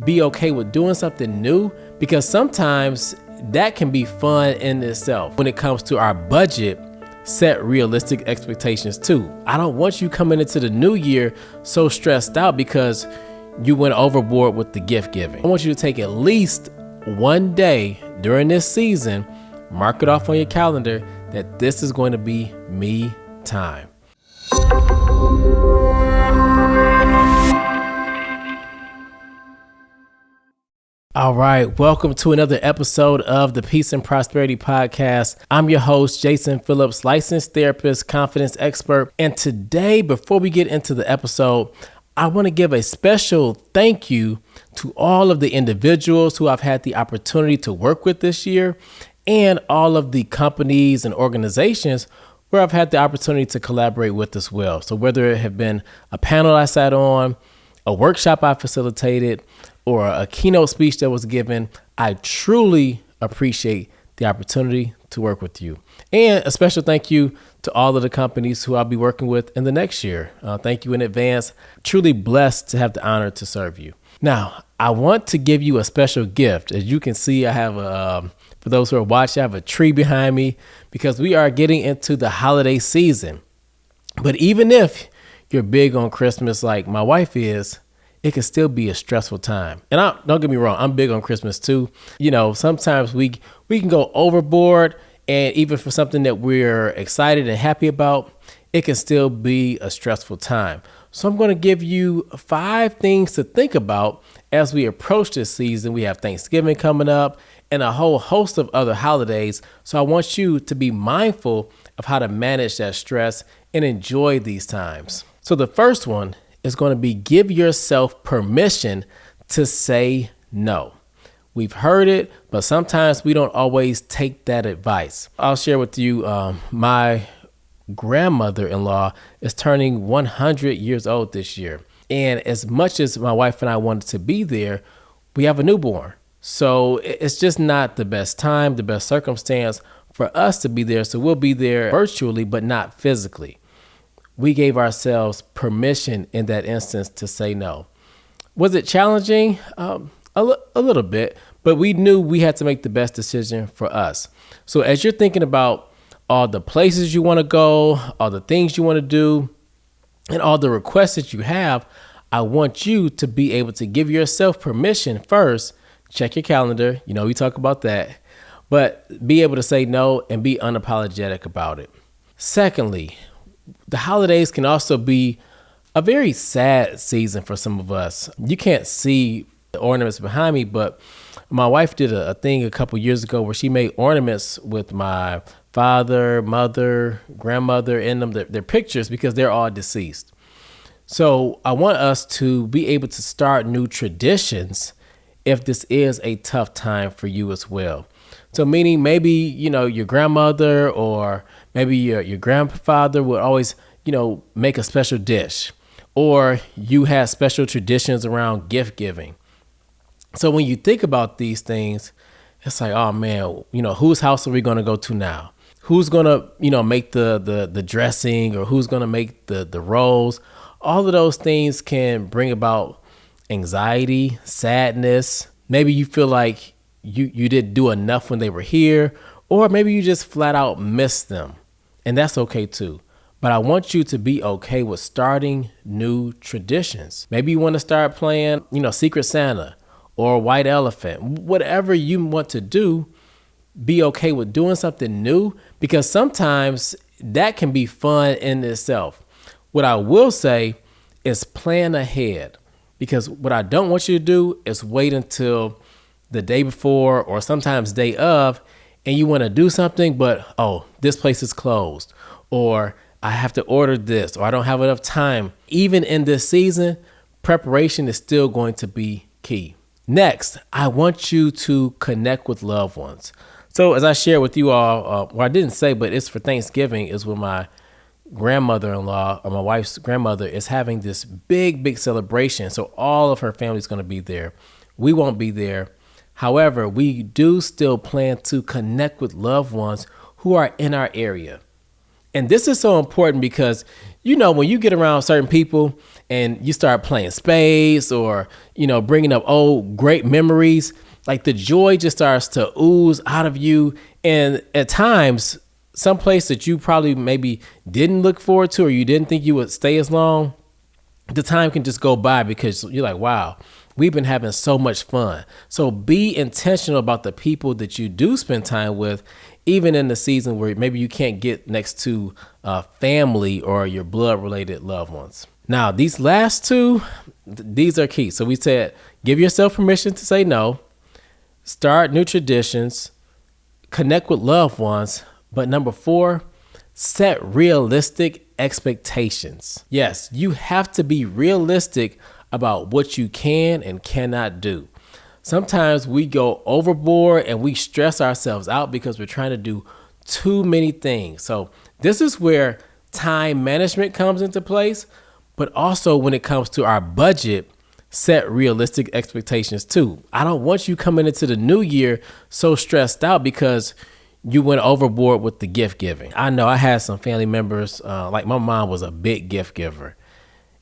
be okay with doing something new, because sometimes that can be fun in itself. When it comes to our budget, set realistic expectations too. I don't want you coming into the new year so stressed out because you went overboard with the gift giving. I want you to take at least one day during this season, mark it off on your calendar that this is going to be me time. All right, welcome to another episode of the Peace and Prosperity Podcast. I'm your host, Jason Phillips, licensed therapist, confidence expert. And today, before we get into the episode, I want to give a special thank you to all of the individuals who I've had the opportunity to work with this year, and all of the companies and organizations where I've had the opportunity to collaborate with as well. So whether it have been a panel I sat on, a workshop I facilitated, or a keynote speech that was given, I truly appreciate the opportunity to work with you. And a special thank you to all of the companies who I'll be working with in the next year. Thank you in advance. Truly blessed to have the honor to serve you. Now, I want to give you a special gift. As you can see, I have for those who are watching, I have a tree behind me because we are getting into the holiday season. But even if you're big on Christmas like my wife is, it can still be a stressful time. And don't get me wrong, I'm big on Christmas too. You know, sometimes we can go overboard, and even for something that we're excited and happy about, it can still be a stressful time. So I'm going to give you 5 things to think about as we approach this season. We have Thanksgiving coming up and a whole host of other holidays. So I want you to be mindful of how to manage that stress and enjoy these times. So the first one is going to be give yourself permission to say no. We've heard it, but sometimes we don't always take that advice. I'll share with you, my grandmother-in-law is turning 100 years old this year. And as much as my wife and I wanted to be there, we have a newborn. So it's just not the best time, the best circumstance for us to be there. So we'll be there virtually, but not physically. We gave ourselves permission in that instance to say no. Was it challenging? A little bit, but we knew we had to make the best decision for us. So as you're thinking about all the places you want to go, all the things you want to do, and all the requests that you have, I want you to be able to give yourself permission first. Check your calendar. You know, we talk about that, but be able to say no and be unapologetic about it. Secondly, the holidays can also be a very sad season for some of us. You can't see the ornaments behind me, but my wife did a thing a couple years ago where she made ornaments with my father, mother, grandmother in them, their pictures, because they're all deceased. So I want us to be able to start new traditions if this is a tough time for you as well. So meaning maybe, you know, your grandmother or maybe your grandfather would always, you know, make a special dish, or you have special traditions around gift giving. So when you think about these things, it's like, oh man, you know, whose house are we going to go to now? Who's going to, you know, make the dressing, or who's going to make the rolls? All of those things can bring about anxiety, sadness. Maybe you feel like you didn't do enough when they were here, or maybe you just flat out missed them. And that's okay too. But I want you to be okay with starting new traditions. Maybe you want to start playing, you know, Secret Santa or White Elephant. Whatever you want to do, be okay with doing something new, because sometimes that can be fun in itself. What I will say is plan ahead, because what I don't want you to do is wait until the day before or sometimes day of, and you want to do something, but, oh, this place is closed, or I have to order this, or I don't have enough time. Even in this season, preparation is still going to be key. Next, I want you to connect with loved ones. So as I share with you all, I didn't say, but it's for Thanksgiving, is when my grandmother-in-law, or my wife's grandmother, is having this big celebration. So all of her family's going to be there. We won't be there. However, we do still plan to connect with loved ones who are in our area. And this is so important because, when you get around certain people and you start playing spades or, bringing up old great memories, like the joy just starts to ooze out of you. And at times, some place that you probably maybe didn't look forward to or you didn't think you would stay as long, the time can just go by because you're like, wow, we've been having so much fun. So be intentional about the people that you do spend time with, even in the season where maybe you can't get next to family or your blood related loved ones. Now, these last two, these are key. So we said, give yourself permission to say no, start new traditions, connect with loved ones. But number 4, set realistic expectations. Yes, you have to be realistic about what you can and cannot do. Sometimes we go overboard and we stress ourselves out because we're trying to do too many things. So this is where time management comes into place, but also when it comes to our budget, set realistic expectations too. I don't want you coming into the new year so stressed out because you went overboard with the gift giving. I know I had some family members, like my mom was a big gift giver,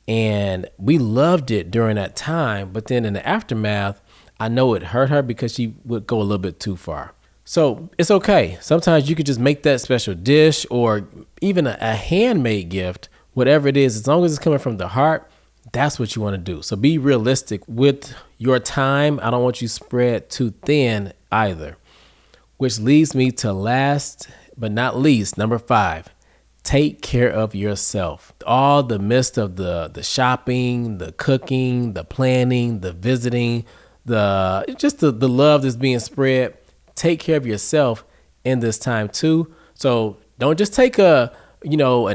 and we loved it during that time. But then in the aftermath, I know it hurt her because she would go a little bit too far. So it's okay. Sometimes you could just make that special dish or even a handmade gift, whatever it is, as long as it's coming from the heart, that's what you want to do. So be realistic with your time. I don't want you spread too thin either. Which leads me to last but not least, number 5, take care of yourself. All the midst of the shopping, the cooking, the planning, the visiting, the love that's being spread, take care of yourself in this time too. So don't just take an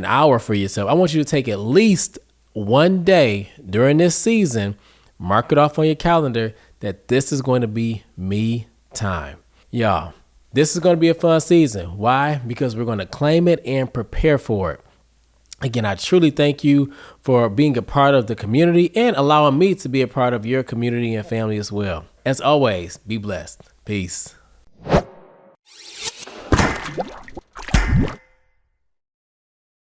hour for yourself. I want you to take at least one day during this season, mark it off on your calendar that this is going to be me time. Y'all, this is going to be a fun season. Why? Because we're going to claim it and prepare for it. Again, I truly thank you for being a part of the community and allowing me to be a part of your community and family as well. As always, be blessed. Peace.